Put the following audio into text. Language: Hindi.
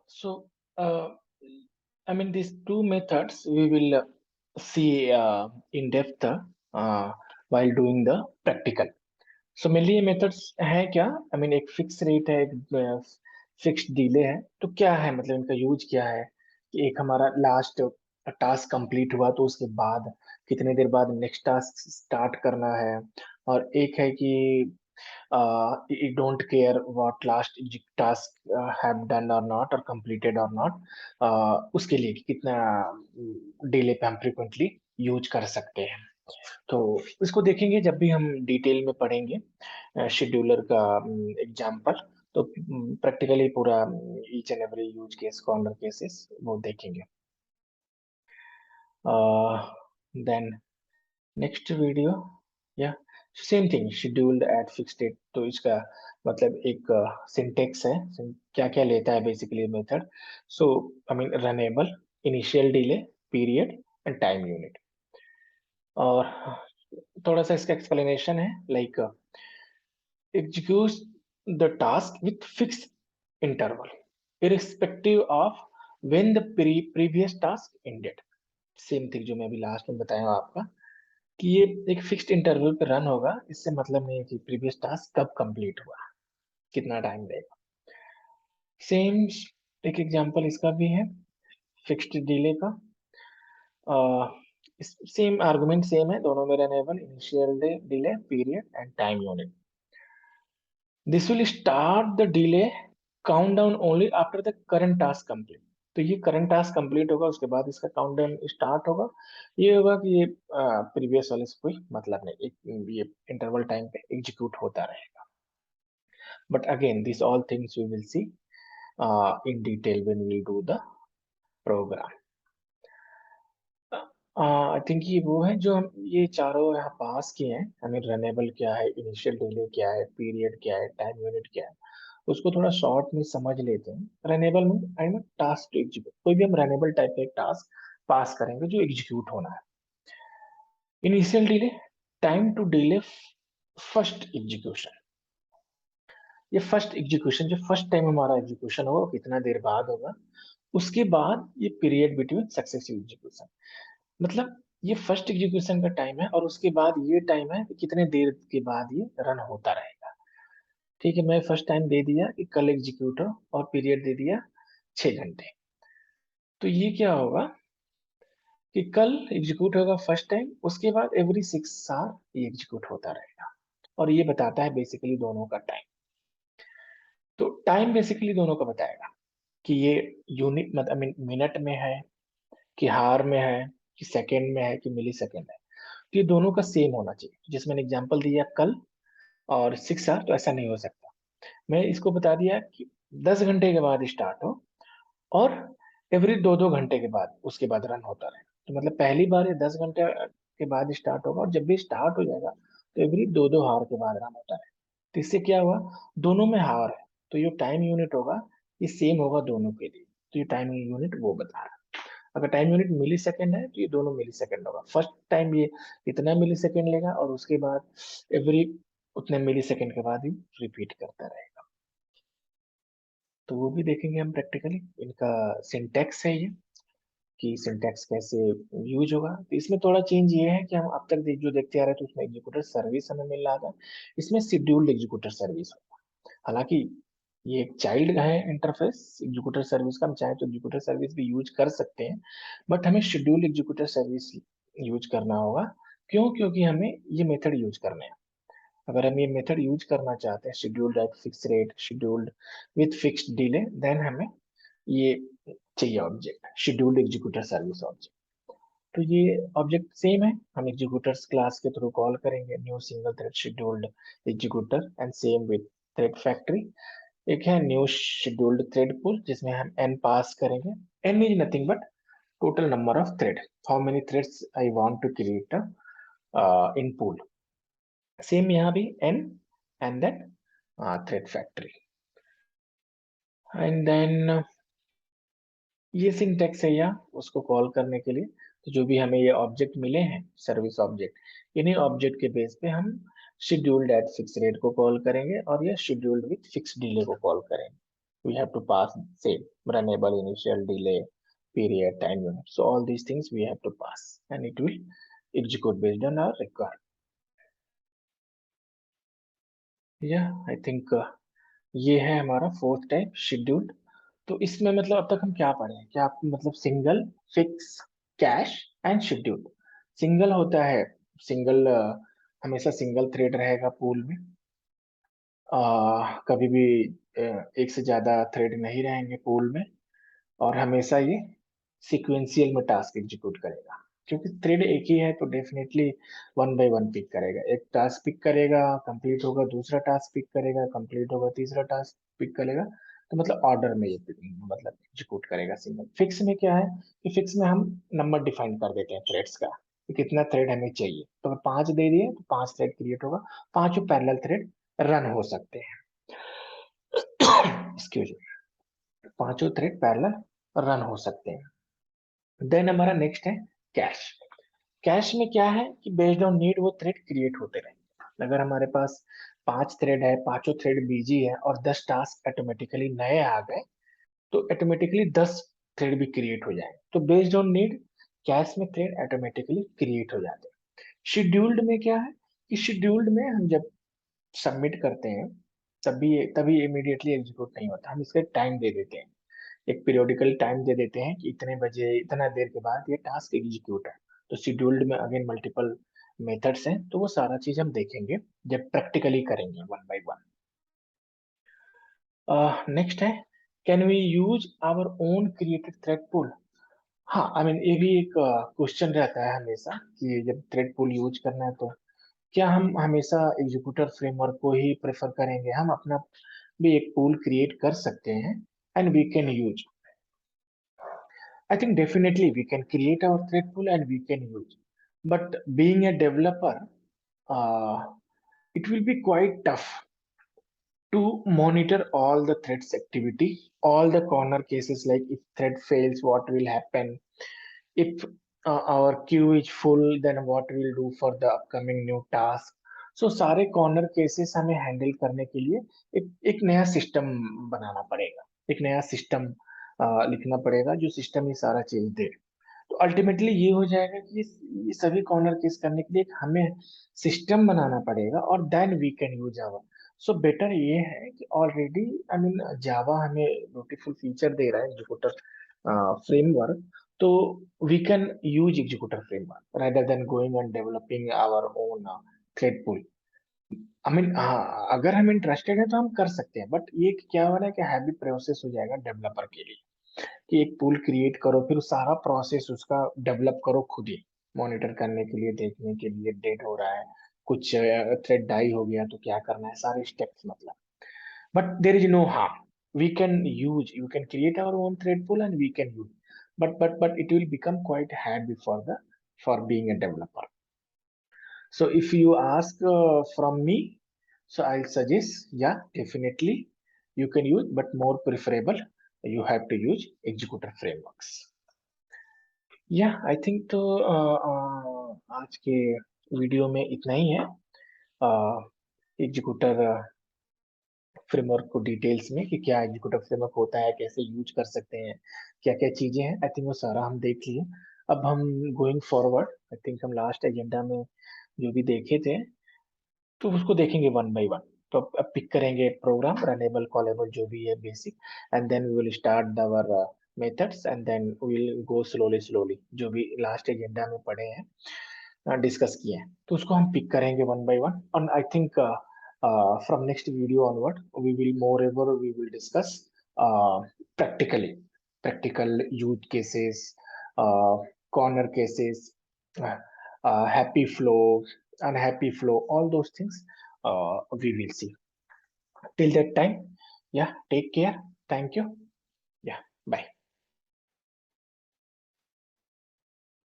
So, uh, I mean, these two methods we will see in depth while doing the practical. So mainly ये मेथड्स है क्या? आई मीन एक फिक्स रेट है, एक फिक्स्ड डिले है, तो क्या है मतलब इनका यूज क्या है कि एक हमारा लास्ट टास्क कंप्लीट हुआ तो उसके बाद कितने देर बाद नेक्स्ट टास्क स्टार्ट करना है, और एक है कि you don't care what last task have done or not or completed or not, उसके लिए कि कितना डिले पे हम फ्रिक्वेंटली यूज कर सकते हैं। तो इसको देखेंगे जब भी हम डिटेल में पढ़ेंगे शेड्यूलर का एग्जाम्पल, तो प्रैक्टिकली पूरा each and every use case corner cases वो देखेंगे। देन नेक्स्ट वीडियो या same thing scheduled at fixed date, तो इसका मतलब एक सिंटेक्स है, क्या क्या लेता है basically method. So I mean runnable, initial delay, period and time unit. और थोड़ा सा इसका एक्सप्लेनेशन है like executes the task with fixed interval irrespective of when the previous task ended। Same thing जो मैं अभी लास्ट में बताया हूं आपका कि ये एक फिक्स्ड इंटरवल पे रन होगा, इससे मतलब नहीं है कि प्रीवियस टास्क कब कंप्लीट हुआ, कितना टाइम लेगा। सेम एक एग्जांपल इसका भी है फिक्स्ड डिले का। सेम आर्गुमेंट सेम है दोनों में, runnable, initial delay, period and time unit. This will start the delay count down only after the current task complete. तो ये करंट टास्क कंप्लीट होगा उसके बाद इसका काउंट डाउन स्टार्ट होगा। ये होगा कि ये प्रीवियस वाले से कोई मतलब नहीं, एक ये इंटरवल टाइम पे एग्जीक्यूट होता रहेगा। But again this all things we will see in detail when we do the program. I think ये वो है जो हम ये चारों यहाँ पास किए हैं। हमें रनेबल क्या है, इनिशियल डिले क्या है, पीरियड क्या है, टाइम यूनिट क्या है, उसको थोड़ा शॉर्ट में समझ लेते हैं। रनेबल में I mean task to execute, कोई भी हम रनेबल टाइप का एक टास्क पास करेंगे जो एग्जीक्यूट होना है। Initial delay, time to delay first execution. ये फर्स्ट एग्जीक्यूशन जो फर्स्ट टाइम हमारा एग्जीक्यूशन होगा वो कितना देर बाद होगा, उसके बाद ये पीरियड बिटवीन सक्सेसिव एग्जीक्यूशन। मतलब ये फर्स्ट एग्जीक्यूशन का टाइम है और उसके बाद ये टाइम है कि कितने देर के बाद ये रन होता रहेगा। ठीक है, मैं फर्स्ट टाइम दे दिया कि कल एग्जीक्यूट हो और पीरियड दे दिया 6 घंटे। तो ये क्या होगा कि कल एग्जीक्यूट होगा फर्स्ट टाइम, उसके बाद एवरी 6 आवर ये एग्जीक्यूट होता रहेगा। और ये बताता है बेसिकली दोनों का टाइम। तो टाइम बेसिकली दोनों का बताएगा कि ये यूनिट मतलब I mean, मिनट में है कि हार में है कि सेकेंड में है कि मिली सेकेंड है। तो ये दोनों का सेम होना चाहिए। जिसमें एग्जांपल दिया कल और 6 आवर, तो ऐसा नहीं हो सकता। मैं इसको बता दिया कि 10 घंटे के बाद स्टार्ट हो और एवरी 2-2 घंटे के बाद उसके बाद रन होता रहे। तो मतलब पहली बार ये 10 घंटे के बाद स्टार्ट होगा और जब भी स्टार्ट हो जाएगा तो एवरी 2-2 आवर के बाद रन होता रहे। तो इससे क्या हुआ, दोनों में हार है, तो ये टाइम यूनिट होगा ये सेम होगा दोनों के लिए। तो ये टाइम यूनिट वो बता रहा है। अगर टाइम यूनिट मिली सेकेंड है तो ये दोनों मिली सेकेंड होगा। फर्स्ट टाइम ये इतना मिली सेकेंड लेगा और उसके बाद एवरी उतने मिली सेकेंड के बाद ही रिपीट करता रहेगा। तो वो भी देखेंगे हम प्रैक्टिकली। इनका सिंटैक्स है ये कि सिंटैक्स कैसे यूज होगा। तो इसमें थोड़ा चेंज ये है कि हम अब तक जो देखते आ रहे थे उसमें एग्जीक्यूटर सर्विस हमें मिल रहा था, इसमें शेड्यूल्ड एग्जीक्यूटर सर्विस होगा। हालांकि ये एक चाइल्ड है इंटरफेस एग्जीक्यूटर सर्विस का, हम चाहे तो एग्जीक्यूटर सर्विस भी यूज कर सकते हैं, बट हमें शेड्यूल्ड एग्जीक्यूटर सर्विस यूज करना होगा। क्यों? क्योंकि हमें ये मेथड यूज करने हैं। अगर हम ये मेथड यूज करना चाहते हैं scheduled at fix rate, scheduled with fixed delay, then हमें ये चाहिए object scheduled executor service object. तो ये ऑब्जेक्ट सेम है, हम एग्जीक्यूटर्स क्लास के थ्रू कॉल करेंगे new single thread scheduled executor and same with thread factory. एक है न्यू शेड्यूल्ड थ्रेड पूल जिसमें हम n पास करेंगे। n is nothing but total number of thread, how many threads I want to create in pool. Same यहाँ भी n and then thread factory. And then ये सिंटेक्स है या उसको कॉल करने के लिए। तो जो भी हमें ये ऑब्जेक्ट मिले हैं सर्विस ऑब्जेक्ट, इन्हीं ऑब्जेक्ट के बेस पे हम शेड्यूल्ड एट फिक्स रेट को कॉल करेंगे और ये शेड्यूल्ड विथ फिक्स डिले को कॉल करेंगे। we have to pass same runnable, initial, delay, period, time unit. So all these things we have to pass, and it will execute based on our requirement. I think ये है हमारा फोर्थ टाइप शेड्यूल्ड। तो इसमें मतलब अब तक हम क्या पढ़े हैं, क्या आप मतलब single, fix, cash and scheduled. Single होता है, सिंगल हमेशा सिंगल थ्रेड रहेगा पूल में। कभी भी एक से ज्यादा थ्रेड नहीं रहेंगे पूल में, और हमेशा ये सीक्वेंशियल में टास्क एग्जीक्यूट करेगा। क्योंकि थ्रेड एक ही है तो definitely one by one pick करेगा। एक टास्क पिक करेगा, कंप्लीट होगा, दूसरा टास्क पिक करेगा, कंप्लीट होगा, तीसरा टास्क पिक करेगा। तो मतलब ऑर्डर में ये मतलब एग्जीक्यूट करेगा सिंगल। फिक्स में क्या है कि फिक्स में हम नंबर डिफाइन कर देते हैं थ्रेड्स का, कि कितना थ्रेड हमें चाहिए। तो अगर 5 दे दिए तो 5 थ्रेड क्रिएट होगा, 5 पैरेलल थ्रेड रन हो सकते हैं। Excuse me, 5 thread parallel run हो सकते हैं। देन हमारा नेक्स्ट है कैश। कैश में क्या है कि बेस्ड ऑन नीड वो थ्रेड क्रिएट होते रहेंगे। अगर हमारे पास 5 थ्रेड है, 5 थ्रेड बिजी है और 10 टास्क ऑटोमेटिकली नए आ गए, तो ऑटोमेटिकली 10 थ्रेड भी क्रिएट हो जाए। तो बेस्ड ऑन नीड कैश में थ्रेड ऑटोमेटिकली क्रिएट हो जाते हैं। शेड्यूल्ड में क्या है कि शेड्यूल्ड में हम जब सबमिट करते हैं तभी तभी इमीडिएटली एग्जीक्यूट नहीं होता, हम इसका टाइम दे देते हैं। एक पीरियोडिकल टाइम दे देते हैं कि इतने बजे इतना देर के बाद ये टास्क एग्जीक्यूट है। तो शेड्यूल्ड में अगेन मल्टीपल मेथड्स हैं, तो वो सारा चीज हम देखेंगे जब प्रैक्टिकली करेंगे वन बाय वन। नेक्स्ट है, can we use our own created thread pool. हाँ, आई मीन ये भी एक क्वेश्चन रहता है हमेशा कि जब थ्रेड पूल यूज करना है तो क्या हम हमेशा एग्जीक्यूटर फ्रेमवर्क को ही प्रेफर करेंगे। हम अपना भी एक पूल क्रिएट कर सकते हैं and we can use. I think definitely we can create our thread pool and we can use. But being a developer, uh, it will be quite tough to monitor all the threads activity, all the corner cases, like if thread fails, what will happen? If our queue is full, then what we'll do for the upcoming new task. So सारे कॉर्नर केसेस हमें हैंडल करने के लिए एक नया सिस्टम बनाना पड़ेगा, एक नया सिस्टम लिखना पड़ेगा जो सिस्टम ये सारा चीज दे। तो अल्टीमेटली ये हो जाएगा कि ये सभी कॉर्नर केस करने के लिए एक हमें सिस्टम बनाना पड़ेगा, और then we can use Java. So better ये है कि ऑलरेडी आई मीन जावा हमें ब्यूटीफुल फीचर दे रहा है एग्जीक्यूटर फ्रेमवर्क। तो we can use executor framework rather than going and developing our own thread pool. I mean हाँ, अगर हम इंटरेस्टेड है तो हम कर सकते हैं, बट ये क्या हो रहा है कि हैवी प्रोसेस हो जाएगा डेवलपर के लिए कि एक पूल क्रिएट करो, फिर सारा प्रोसेस उसका डेवलप करो खुद ही, मॉनिटर करने के लिए, देखने के लिए डेट हो रहा है, कुछ थ्रेड डाई हो गया तो क्या करना है, सारे स्टेप्स मतलब। But there is no harm, we can use, you can create our own thread pool and we can use. But it will become quite heavy for the for being a developer. So if you ask from me, so I'll suggest, yeah, definitely you can use, but more preferable you have to use executor frameworks. Yeah, I think तो आज के वीडियो में इतना ही है। एग्जीक्यूटर फ्रेमवर्क को डिटेल्स में कि क्या एग्जीक्यूटिव फ्रेमवर्क होता है, कैसे यूज कर सकते हैं, क्या क्या चीजें हैं, आई थिंक वो सारा हम देख लिए। अब हम गोइंग फॉरवर्ड, आई थिंक हम लास्ट एजेंडा में जो भी देखे थे तो उसको देखेंगे वन बाय वन। तो अब पिक करेंगे प्रोग्राम रनेबल कॉलेबल जो भी है basic, and then we will start our methods and then we will go slowly slowly जो भी लास्ट एजेंडा में पढ़े हैं, डिस्कस किए हैं, तो उसको हम पिक करेंगे वन बाय वन। और I think from next video onward we will moreover we will discuss practically practical use cases, uh, corner cases, happy flow, unhappy flow, all those things we will see. Till that time, yeah, take care. Thank you.